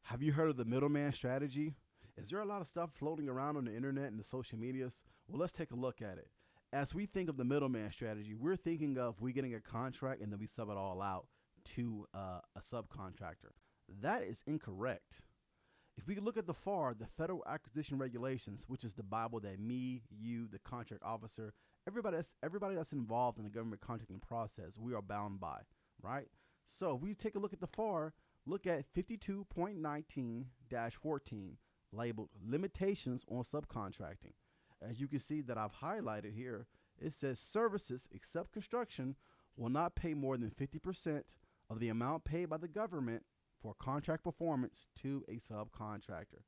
Have you heard of the middleman strategy? Is there a lot of stuff floating around on the internet and the social medias? Well, let's take a look at it. As we think of the middleman strategy, we're thinking of we getting a contract and then we sub it all out to a subcontractor. That is incorrect. If we look at the FAR, the Federal Acquisition Regulations, which is the Bible that me, you, the contract officer, everybody that's involved in the government contracting process, we are bound by, right? So if we take a look at the FAR, look at 52.19-14, labeled Limitations on Subcontracting. As you can see that I've highlighted here, it says services except construction will not pay more than 50% of the amount paid by the government for contract performance to a subcontractor,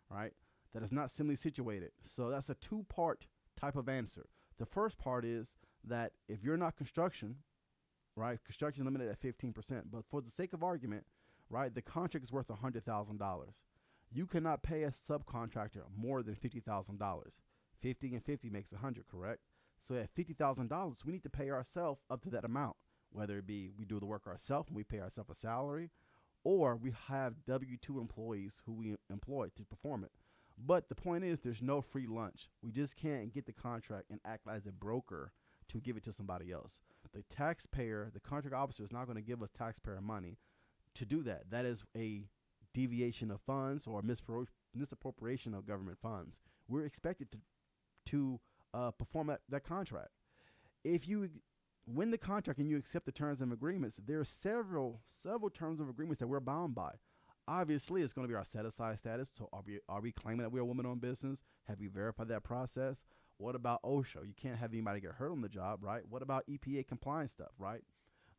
right? That is not similarly situated. So that's a two-part type of answer. The first part is that if you're not construction, right, construction is limited at 15%, but for the sake of argument, right, the contract is worth $100,000. You cannot pay a subcontractor more than $50,000. 50 and 50 makes 100, correct? So at $50,000, we need to pay ourselves up to that amount, whether it be we do the work ourselves and we pay ourselves a salary, or we have W-2 employees who we employ to perform it. But the point is there's no free lunch. We just can't get the contract and act as a broker to give it to somebody else. The taxpayer, the contract officer is not going to give us taxpayer money to do that. That is a deviation of funds or misappropriation of government funds. We're expected to perform that contract. If you win the contract and you accept the terms and agreements, there are several terms of agreements that we're bound by. Obviously, it's going to be our set-aside status. So are we claiming that we're a woman-owned business? Have we verified that process? What about OSHA? You can't have anybody get hurt on the job, right? What about EPA compliance stuff, right?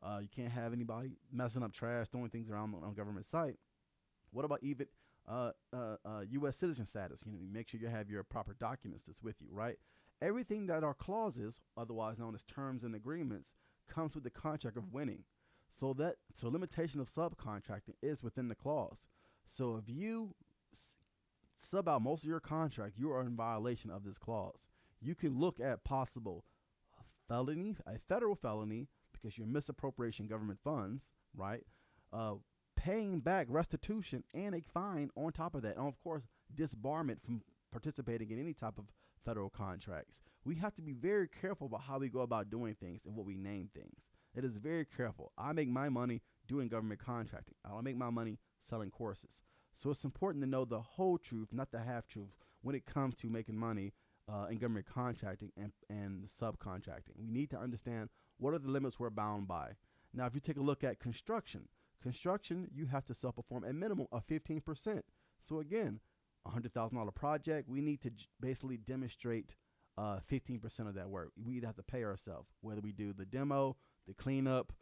You can't have anybody messing up trash, throwing things around on a government site. What about even U.S. citizen status? You know, make sure you have your proper documents that's with you, right? Everything that are clauses, otherwise known as terms and agreements, comes with the contract of winning. So limitation of subcontracting is within the clause. So if you sub out most of your contract, you are in violation of this clause. You can look at possible felony, a federal felony, because you're misappropriation government funds, right? Paying back restitution and a fine on top of that. And of course, disbarment from participating in any type of federal contracts. We have to be very careful about how we go about doing things and what we name things. It is very careful. I make my money doing government contracting. I don't make my money selling courses. So it's important to know the whole truth, not the half truth, when it comes to making money in government contracting and subcontracting. We need to understand what are the limits we're bound by. Now, if you take a look at construction, you have to self-perform a minimum of 15%. So again, $100,000 project, we need to basically demonstrate 15% of that work. We either have to pay ourselves, whether we do the demo, the cleanup,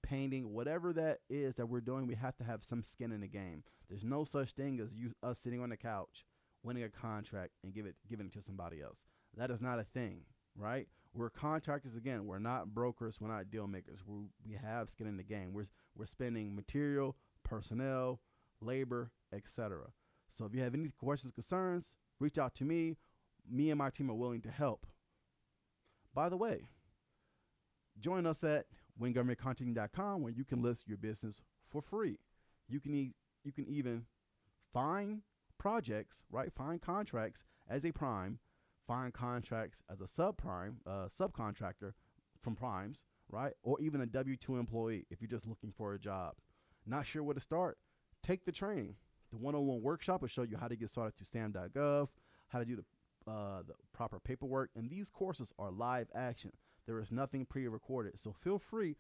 painting, whatever that is that we're doing, we have to have some skin in the game. There's no such thing as us sitting on the couch, winning a contract and giving it to somebody else. That is not a thing, right? We're contractors again. We're not brokers. We're not deal makers. We have skin in the game. We're spending material, personnel, labor, etc. So if you have any questions, concerns, reach out to me. Me and my team are willing to help. By the way, join us at wingovernmentcontracting.com where you can list your business for free. You can even find projects, right? Find contracts as a prime, find contracts as a subcontractor from primes, right? Or even a W-2 employee if you're just looking for a job. Not sure where to start? Take the training. The one-on-one workshop will show you how to get started through SAM.gov, how to do the proper paperwork, and these courses are live action. There is nothing pre-recorded, so feel free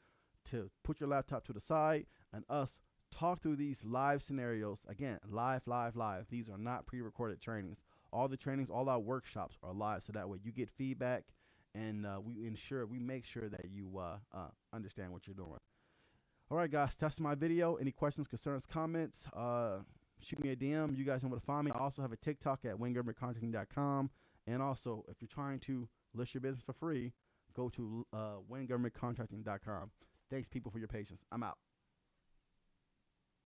to put your laptop to the side and us talk through these live scenarios. Again, live. These are not pre-recorded trainings. All the trainings, all our workshops are live, so that way you get feedback, and we make sure that you understand what you're doing. All right, guys, that's my video. Any questions, concerns, comments? Shoot me a DM. You guys know where to find me. I also have a TikTok at wingovernmentcontracting.com. And also, if you're trying to list your business for free, go to wingovernmentcontracting.com. Thanks, people, for your patience. I'm out.